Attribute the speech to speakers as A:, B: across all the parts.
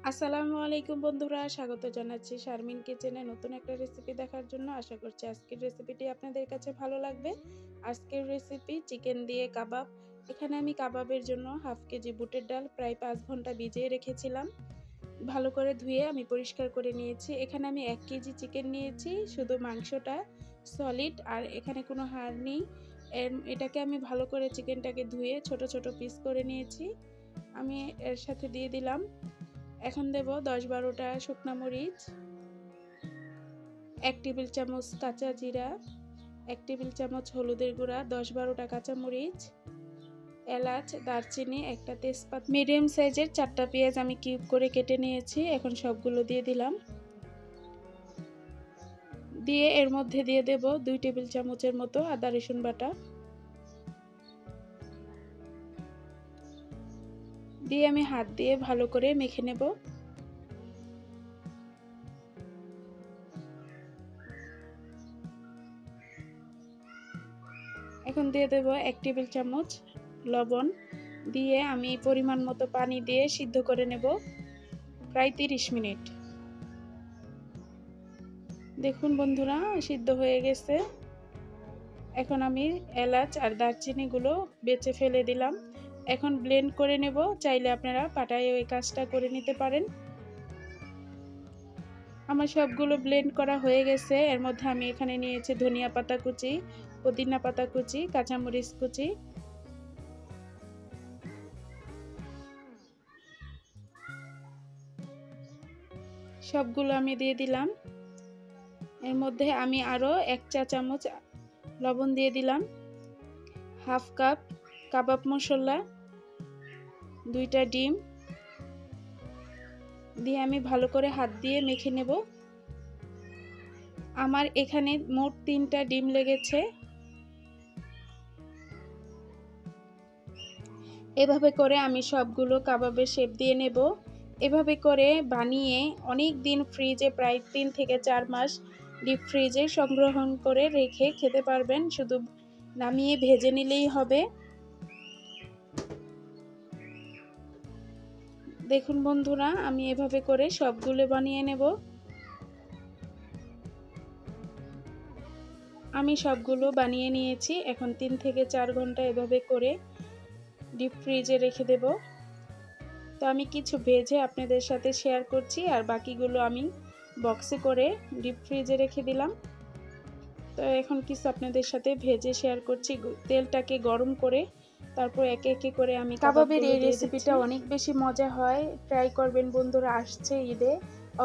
A: আসসালামু আলাইকুম বন্ধুরা, স্বাগত জানাচ্ছি শারমিন কিচেনে নতুন একটা রেসিপি দেখার জন্য। আশা করছি আজকের রেসিপিটি আপনাদের কাছে ভালো লাগবে। আজকের রেসিপি চিকেন দিয়ে কাবাব। এখানে আমি কাবাবের জন্য হাফ কেজি বুটের ডাল প্রায় 5 ঘন্টা ভিজিয়ে রেখেছিলাম। ভালো করে ধুয়ে আমি পরিষ্কার করে নিয়েছি। এখানে আমি 1 কেজি চিকেন নিয়েছি, শুধু মাংসটা সলিড, আর এখানে কোনো হাড় নেই। এটাকে আমি ভালো করে চিকেনটাকে ধুয়ে ছোট ছোট পিস করে নিয়েছি। আমি এর সাথে দিয়ে দিলাম, এখন দেব 10-12টা শুকনো মরিচ, 1 টেবিল চামচ কাঁচা জিরা, 1 টেবিল চামচ হলুদের গুঁড়া, 10-12টা কাঁচা মরিচ, এলাচ, দারচিনি, একটা তেজপাতা, মিডিয়াম সাইজের 4টা পেঁয়াজ আমি কিউব করে কেটে নিয়েছি। এখন সবগুলো দিয়ে দিলাম, দিয়ে এর মধ্যে দিয়ে দেব 2 টেবিল চামচের মতো আদা রসুন বাটা, দিয়ে আমি হাত দিয়ে ভালো করে মেখে নেব। এখন দিয়ে দেব 1 টেবিল চামচ লবণ, দিয়ে আমি পরিমাণ মতো পানি দিয়ে সিদ্ধ করে নেব প্রায় 30 মিনিট। দেখুন বন্ধুরা, সিদ্ধ হয়ে গেছে। এখন আমি এলাচ আর দারচিনিগুলো বেছে ফেলে দিলাম। এখন ব্লেন্ড করে নেব। চাইলে আপনারা পাটায় ওই কাজটা করে নিতে পারেন। আমার সবগুলো ব্লেন্ড করা হয়ে গেছে। এর মধ্যে আমি এখানে নিয়েছি ধনিয়া পাতা কুচি, পুদিনা পাতা কুচি, কাঁচামরিচ কুচি, সবগুলো আমি দিয়ে দিলাম। এর মধ্যে আমি আরও 1 চা চামচ লবণ দিয়ে দিলাম, হাফ কাপ কাবাব মশলা, 2টা ডিম দিয়ে আমি ভালো করে হাত দিয়ে মেখে নেব। আমার এখানে মোট 3টা ডিম লেগেছে। এভাবে করে আমি সবগুলো কাবাবের শেপ দিয়ে নেব। এভাবে করে বানিয়ে অনেক দিন ফ্রিজে, প্রায় 3 থেকে 4 মাস ডিপ ফ্রিজে সংরক্ষণ করে রেখে খেতে পারবেন। শুধু নামিয়ে ভেজে নিলেই হবে। দেখুন বন্ধুরা, আমি এভাবে করে সবগুলো বানিয়ে নেব। আমি সবগুলো বানিয়ে নিয়েছি। এখন 3 থেকে 4 ঘন্টা এভাবে করে ডিপ ফ্রিজে রেখে দেব। তো আমি কিছু ভেজে আপনাদের সাথে শেয়ার করছি, আর বাকিগুলো আমি বক্সে করে ডিপ ফ্রিজে রেখে দিলাম। তো এখন কিছু আপনাদের সাথে ভেজে শেয়ার করছি। তেলটাকে গরম করে তারপর একে একে করে আমি কাবাবের এই রেসিপিটা অনেক বেশি মজা হয়। ট্রাই করবেন বন্ধুরা, আসছে ঈদে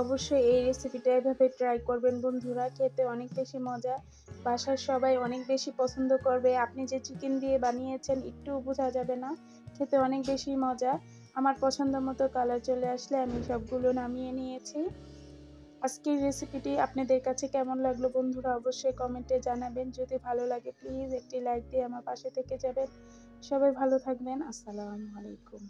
A: অবশ্যই এই রেসিপিটা এভাবে ট্রাই করবেন বন্ধুরা, খেতে অনেক বেশি মজা। বাসার সবাই অনেক বেশি পছন্দ করবে। আপনি যে চিকেন দিয়ে বানিয়েছেন একটু বোঝা যাবে না, খেতে অনেক বেশি মজা। আমার পছন্দ মতো কালার চলে আসলে আমি সবগুলো নামিয়ে নিয়েছি। আজকের রেসিপিটি আপনাদের কাছে কেমন লাগলো বন্ধুরা, অবশ্যই কমেন্টে জানাবেন। যদি ভালো লাগে প্লিজ একটি লাইক দিয়ে আমার পাশে থেকে যাবেন। সবাই ভালো থাকবেন। আসসালামু আলাইকুম।